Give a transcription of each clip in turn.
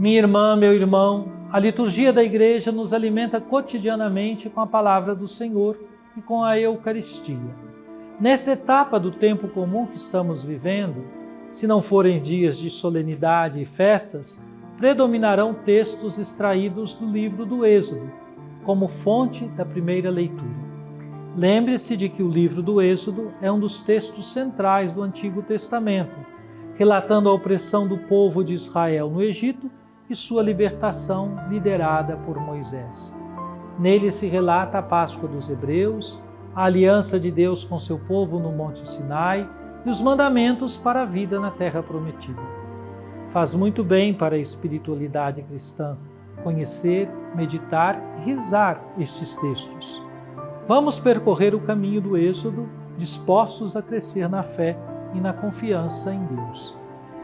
Minha irmã, meu irmão, a liturgia da Igreja nos alimenta cotidianamente com a palavra do Senhor e com a Eucaristia. Nessa etapa do tempo comum que estamos vivendo, se não forem dias de solenidade e festas, predominarão textos extraídos do livro do Êxodo, como fonte da primeira leitura. Lembre-se de que o livro do Êxodo é um dos textos centrais do Antigo Testamento, relatando a opressão do povo de Israel no Egito e sua libertação liderada por Moisés. Nele se relata a Páscoa dos Hebreus, a aliança de Deus com seu povo no Monte Sinai e os mandamentos para a vida na Terra Prometida. Faz muito bem para a espiritualidade cristã conhecer, meditar e rezar estes textos. Vamos percorrer o caminho do Êxodo, dispostos a crescer na fé e na confiança em Deus.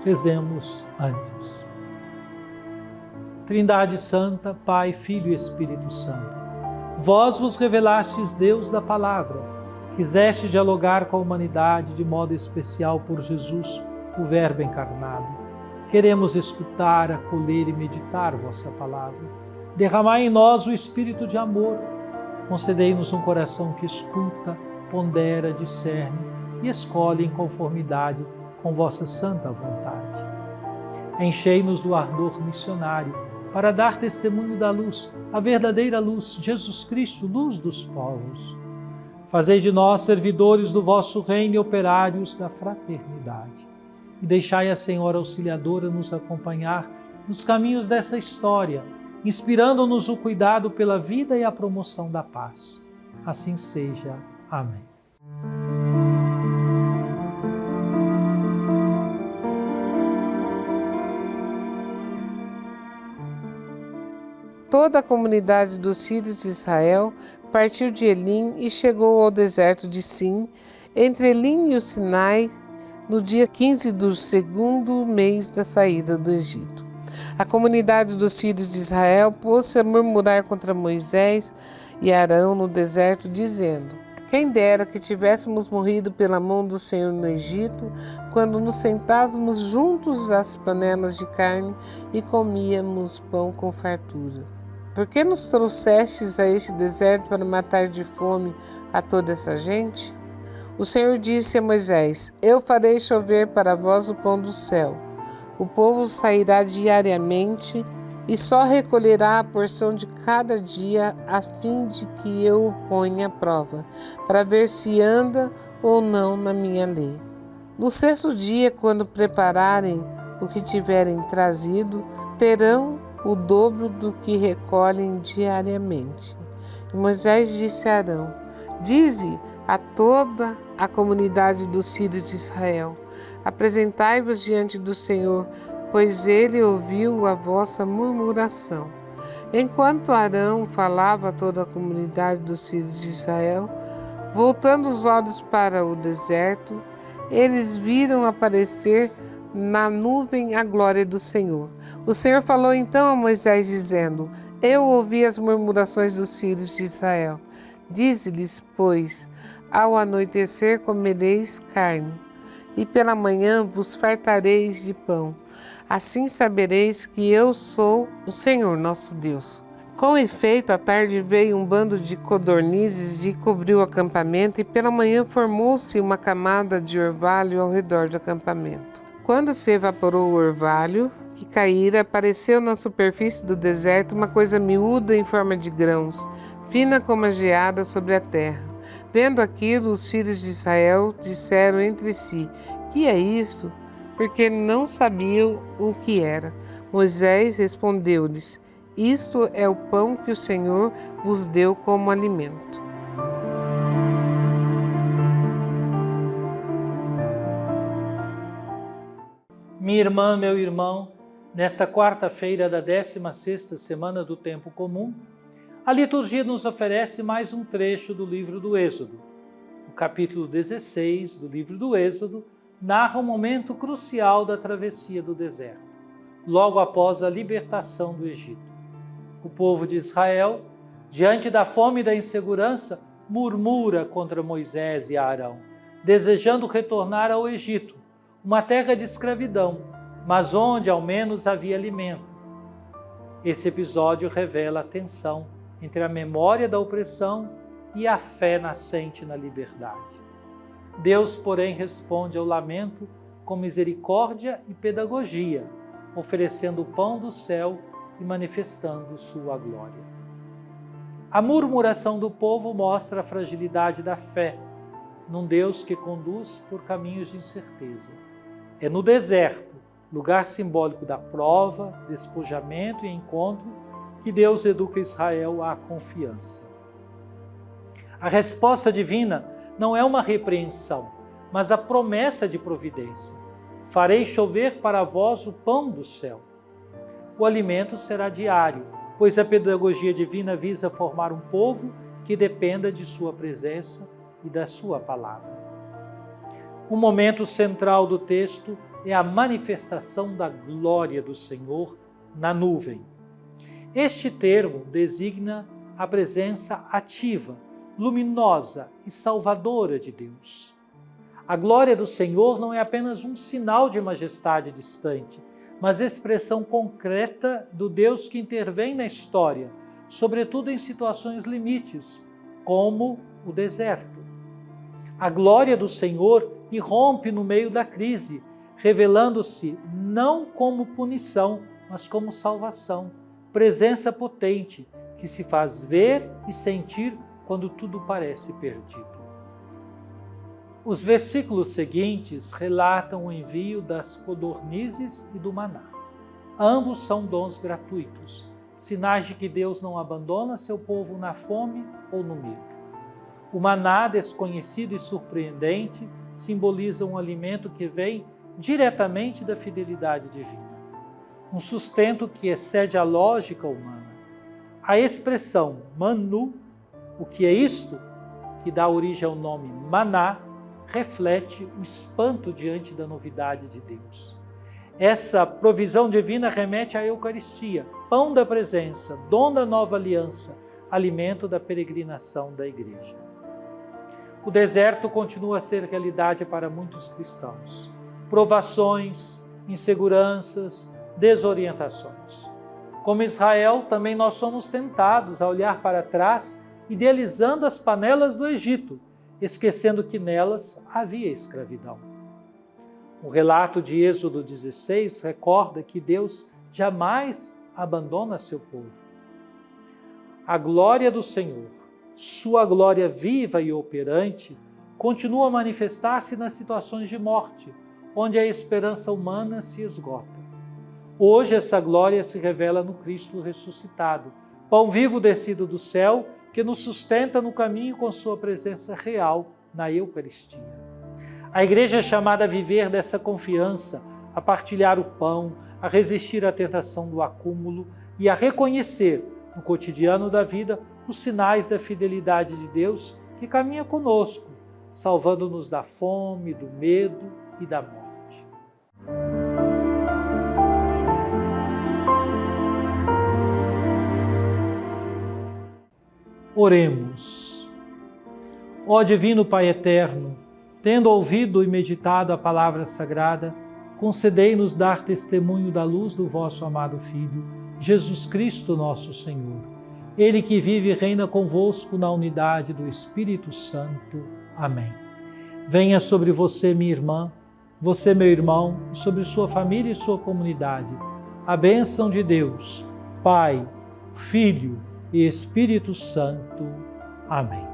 Rezemos antes. Trindade Santa, Pai, Filho e Espírito Santo, vós vos revelastes Deus da palavra, quiseste dialogar com a humanidade de modo especial por Jesus, o Verbo encarnado. Queremos escutar, acolher e meditar vossa palavra. Derramai em nós o espírito de amor. Concedei-nos um coração que escuta, pondera, discerne e escolhe em conformidade com vossa santa vontade. Enchei-nos do ardor missionário para dar testemunho da luz, a verdadeira luz, Jesus Cristo, luz dos povos. Fazei de nós servidores do vosso reino e operários da fraternidade. E deixai a Senhora Auxiliadora nos acompanhar nos caminhos dessa história, inspirando-nos o cuidado pela vida e a promoção da paz. Assim seja. Amém. Toda a comunidade dos filhos de Israel partiu de Elim e chegou ao deserto de Sim, entre Elim e o Sinai, no dia 15 do segundo mês da saída do Egito. A comunidade dos filhos de Israel pôs-se a murmurar contra Moisés e Arão no deserto, dizendo: quem dera que tivéssemos morrido pela mão do Senhor no Egito, quando nos sentávamos juntos às panelas de carne e comíamos pão com fartura. Por que nos trouxestes a este deserto para matar de fome a toda essa gente? O Senhor disse a Moisés: eu farei chover para vós o pão do céu. O povo sairá diariamente e só recolherá a porção de cada dia, a fim de que eu o ponha à prova, para ver se anda ou não na minha lei. No sexto dia, quando prepararem o que tiverem trazido, terão o dobro do que recolhem diariamente. E Moisés disse a Arão: dize a toda a comunidade dos filhos de Israel: apresentai-vos diante do Senhor, pois ele ouviu a vossa murmuração. Enquanto Arão falava a toda a comunidade dos filhos de Israel, voltando os olhos para o deserto, eles viram aparecer na nuvem a glória do Senhor. O Senhor falou então a Moisés, dizendo: eu ouvi as murmurações dos filhos de Israel. Dize-lhes, pois, ao anoitecer comereis carne, e pela manhã vos fartareis de pão. Assim sabereis que eu sou o Senhor nosso Deus. Com efeito, à tarde veio um bando de codornizes e cobriu o acampamento, e pela manhã formou-se uma camada de orvalho ao redor do acampamento. Quando se evaporou o orvalho que caíra, apareceu na superfície do deserto uma coisa miúda em forma de grãos, fina como a geada sobre a terra. Vendo aquilo, os filhos de Israel disseram entre si: que é isso? Porque não sabiam o que era. Moisés respondeu-lhes: isto é o pão que o Senhor vos deu como alimento. Minha irmã, meu irmão, nesta quarta-feira da 16ª semana do Tempo Comum, a liturgia nos oferece mais um trecho do livro do Êxodo. O capítulo 16 do livro do Êxodo narra um momento crucial da travessia do deserto, logo após a libertação do Egito. O povo de Israel, diante da fome e da insegurança, murmura contra Moisés e Arão, desejando retornar ao Egito, uma terra de escravidão, mas onde ao menos havia alimento. Esse episódio revela a tensão entre a memória da opressão e a fé nascente na liberdade. Deus, porém, responde ao lamento com misericórdia e pedagogia, oferecendo o pão do céu e manifestando sua glória. A murmuração do povo mostra a fragilidade da fé num Deus que conduz por caminhos de incerteza. É no deserto, lugar simbólico da prova, despojamento e encontro, que Deus educa Israel à confiança. A resposta divina não é uma repreensão, mas a promessa de providência. Farei chover para vós o pão do céu. O alimento será diário, pois a pedagogia divina visa formar um povo que dependa de sua presença e da sua palavra. O momento central do texto é a manifestação da glória do Senhor na nuvem. Este termo designa a presença ativa, luminosa e salvadora de Deus. A glória do Senhor não é apenas um sinal de majestade distante, mas expressão concreta do Deus que intervém na história, sobretudo em situações limites, como o deserto. A glória do Senhor irrompe no meio da crise, revelando-se não como punição, mas como salvação, presença potente que se faz ver e sentir quando tudo parece perdido. Os versículos seguintes relatam o envio das codornizes e do maná. Ambos são dons gratuitos, sinais de que Deus não abandona seu povo na fome ou no medo. O maná, desconhecido e surpreendente, simboliza um alimento que vem diretamente da fidelidade divina, um sustento que excede a lógica humana. A expressão manu, o que é isto, que dá origem ao nome maná, reflete o espanto diante da novidade de Deus. Essa provisão divina remete à Eucaristia, pão da presença, dom da nova aliança, alimento da peregrinação da Igreja. O deserto continua a ser realidade para muitos cristãos. Provações, inseguranças, desorientações. Como Israel, também nós somos tentados a olhar para trás, idealizando as panelas do Egito, esquecendo que nelas havia escravidão. O relato de Êxodo 16 recorda que Deus jamais abandona seu povo. A glória do Senhor, sua glória viva e operante, continua a manifestar-se nas situações de morte, onde a esperança humana se esgota. Hoje essa glória se revela no Cristo ressuscitado, pão vivo descido do céu, que nos sustenta no caminho com sua presença real na Eucaristia. A Igreja é chamada a viver dessa confiança, a partilhar o pão, a resistir à tentação do acúmulo e a reconhecer, no cotidiano da vida, os sinais da fidelidade de Deus que caminha conosco, salvando-nos da fome, do medo e da morte. Oremos. Ó Divino Pai Eterno, tendo ouvido e meditado a palavra sagrada, concedei-nos dar testemunho da luz do vosso amado Filho, Jesus Cristo nosso Senhor. Ele que vive e reina convosco na unidade do Espírito Santo. Amém. Venha sobre você, minha irmã, você, meu irmão, sobre sua família e sua comunidade, a bênção de Deus, Pai, Filho e Espírito Santo. Amém.